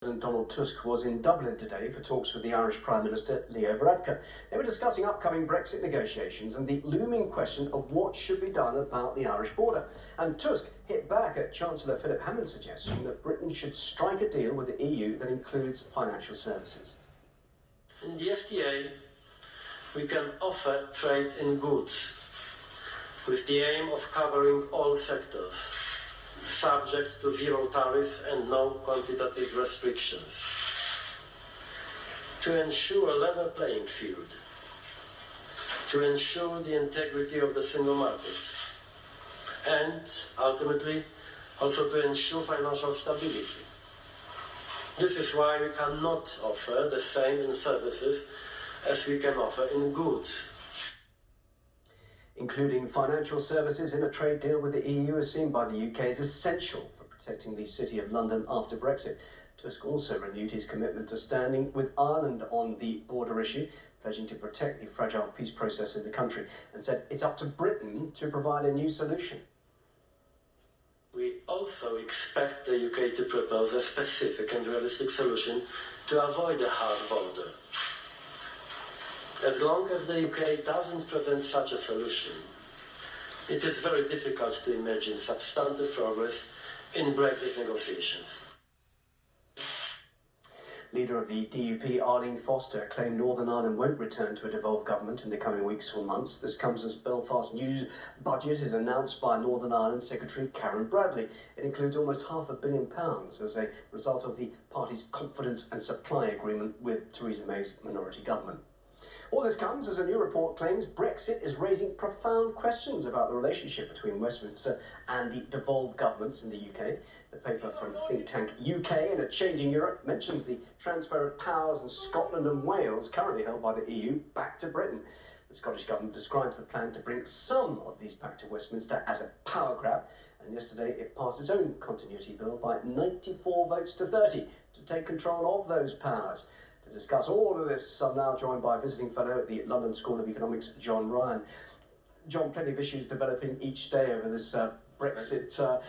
President Donald Tusk was in Dublin today for talks with the Irish Prime Minister Leo Varadkar. They were discussing upcoming Brexit negotiations and the looming question of what should be done about the Irish border. And Tusk hit back at Chancellor Philip Hammond's suggestion that Britain should strike a deal with the EU that includes financial services. In the FTA, we can offer trade in goods with the aim of covering all sectors, subject to zero tariffs and no quantitative restrictions, to ensure a level playing field, to ensure the integrity of the single market, and ultimately also to ensure financial stability. This is why we cannot offer the same in services as we can offer in goods. Including financial services in a trade deal with the EU is seen by the UK as essential for protecting the City of London after Brexit. Tusk also renewed his commitment to standing with Ireland on the border issue, pledging to protect the fragile peace process in the country, and said it's up to Britain to provide a new solution. We also expect the UK to propose a specific and realistic solution to avoid a hard border. As long as the UK doesn't present such a solution, it is very difficult to imagine substantive progress in Brexit negotiations. Leader of the DUP, Arlene Foster, claimed Northern Ireland won't return to a devolved government in the coming weeks or months. This comes as Belfast's new budget is announced by Northern Ireland Secretary Karen Bradley. It includes almost £500 million as a result of the party's confidence and supply agreement with Theresa May's minority government. All this comes as a new report claims Brexit is raising profound questions about the relationship between Westminster and the devolved governments in the UK. The paper from think tank UK in a Changing Europe mentions the transfer of powers in Scotland and Wales, currently held by the EU, back to Britain. The Scottish Government describes the plan to bring some of these back to Westminster as a power grab, and yesterday it passed its own continuity bill by 94 votes to 30 to take control of those powers. To discuss all of this, I'm now joined by a visiting fellow at the London School of Economics, John Ryan. John, plenty of issues developing each day over this Brexit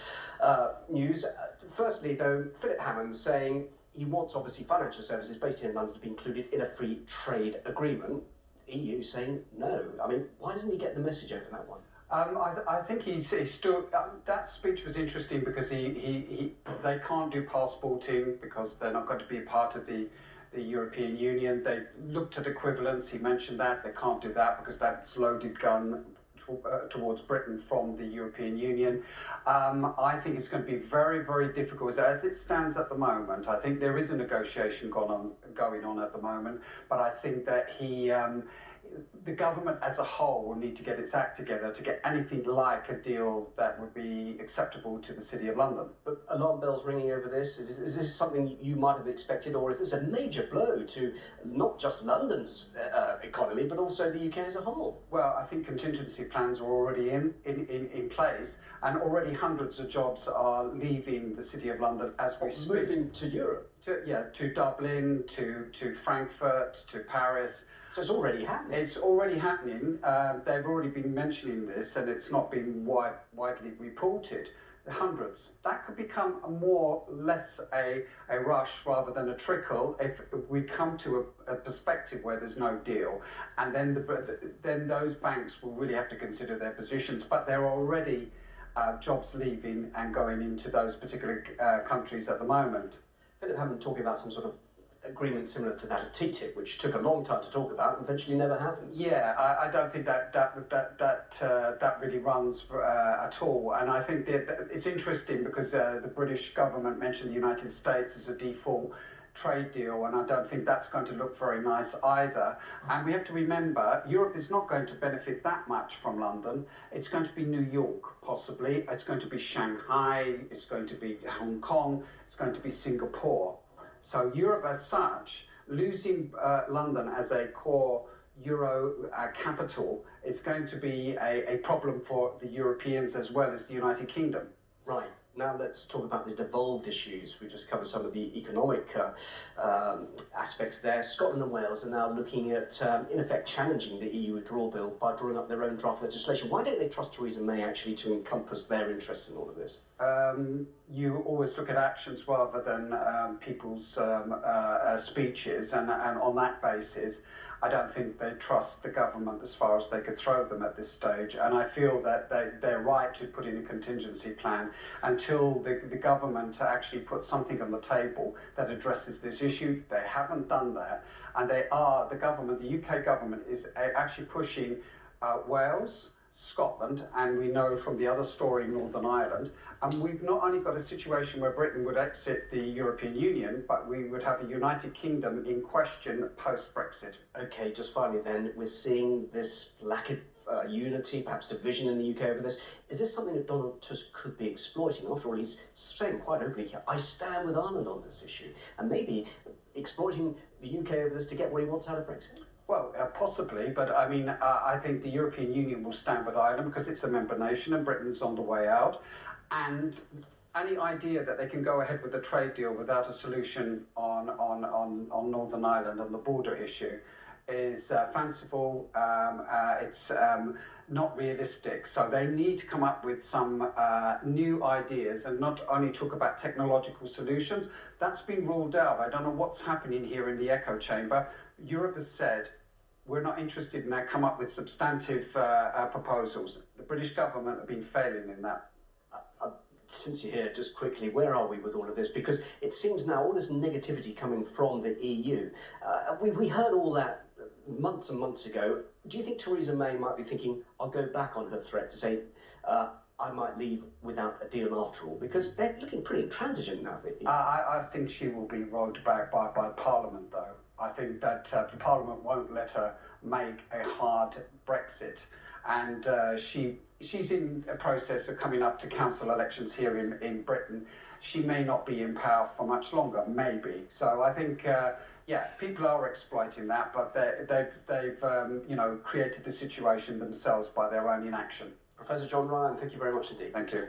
news. Firstly, though, Philip Hammond saying he wants, obviously, financial services based in London to be included in a free trade agreement. The EU saying no. I mean, why doesn't he get the message over that one? I think he's still. That speech was interesting because they can't do passporting because they're not going to be a part of the European Union. They looked at equivalence. He mentioned that they can't do that because that's loaded gun towards Britain from the European Union. I think it's going to be very, very difficult as it stands at the moment. I think there is a negotiation going on at the moment, but I think that the government as a whole will need to get its act together to get anything like a deal that would be acceptable to the City of London. But alarm bells ringing over this. Is this something you might have expected, or is this a major blow to not just London's economy, but also the UK as a whole? Well, I think contingency plans are already in place, and already hundreds of jobs are leaving the City of London as we speak. Moving to Europe? To Dublin, to Frankfurt, to Paris. So it's already happening? It's already happening. They've already been mentioning this, and it's not been widely reported. Hundreds. That could become less a rush rather than a trickle if we come to a perspective where there's no deal, and then those banks will really have to consider their positions. But there are already jobs leaving and going into those particular countries at the moment. Philip Hammond talking about some sort of agreement similar to that of TTIP, which took a long time to talk about and eventually never happens. Yeah, I don't think that really runs at all. And I think that it's interesting because the British government mentioned the United States as a default trade deal, and I don't think that's going to look very nice either. And we have to remember, Europe is not going to benefit that much from London. It's going to be New York, possibly. It's going to be Shanghai. It's going to be Hong Kong. It's going to be Singapore. So Europe as such, losing London as a core Euro capital, is going to be a problem for the Europeans as well as the United Kingdom. Right. Now let's talk about the devolved issues. We've just covered some of the economic aspects there. Scotland and Wales are now looking at, in effect, challenging the EU withdrawal bill by drawing up their own draft legislation. Why don't they trust Theresa May actually to encompass their interests in all of this? you always look at actions rather than people's speeches, and on that basis, I don't think they trust the government as far as they could throw them at this stage. And I feel that they're right to put in a contingency plan until the government actually puts something on the table that addresses this issue. They haven't done that, and the UK government is actually pushing Wales, Scotland, and we know from the other story, Northern Ireland. And we've not only got a situation where Britain would exit the European Union, but we would have a United Kingdom in question post-Brexit. Okay, just finally then, we're seeing this lack of unity, perhaps division in the UK over this. Is this something that Donald Tusk could be exploiting? After all, he's saying quite openly here, I stand with Ireland on this issue, and maybe exploiting the UK over this to get what he wants out of Brexit? Well, possibly, but I mean, I think the European Union will stand with Ireland because it's a member nation and Britain's on the way out. And any idea that they can go ahead with a trade deal without a solution on Northern Ireland on the border issue is fanciful. It's not realistic. So they need to come up with some new ideas and not only talk about technological solutions. That's been ruled out. I don't know what's happening here in the echo chamber. Europe has said, we're not interested in that, come up with substantive proposals. The British government have been failing in that. Since you're here, just quickly, where are we with all of this? Because it seems now all this negativity coming from the EU. We heard all that months and months ago. Do you think Theresa May might be thinking, I'll go back on her threat to say, I might leave without a deal after all? Because they're looking pretty intransigent now. I think she will be rowed back by Parliament, though. I think that the Parliament won't let her make a hard Brexit. And she's in a process of coming up to council elections here in Britain. She may not be in power for much longer, maybe. So I think, people are exploiting that, but they've created the situation themselves by their own inaction. Professor John Ryan, thank you very much indeed. Thank you.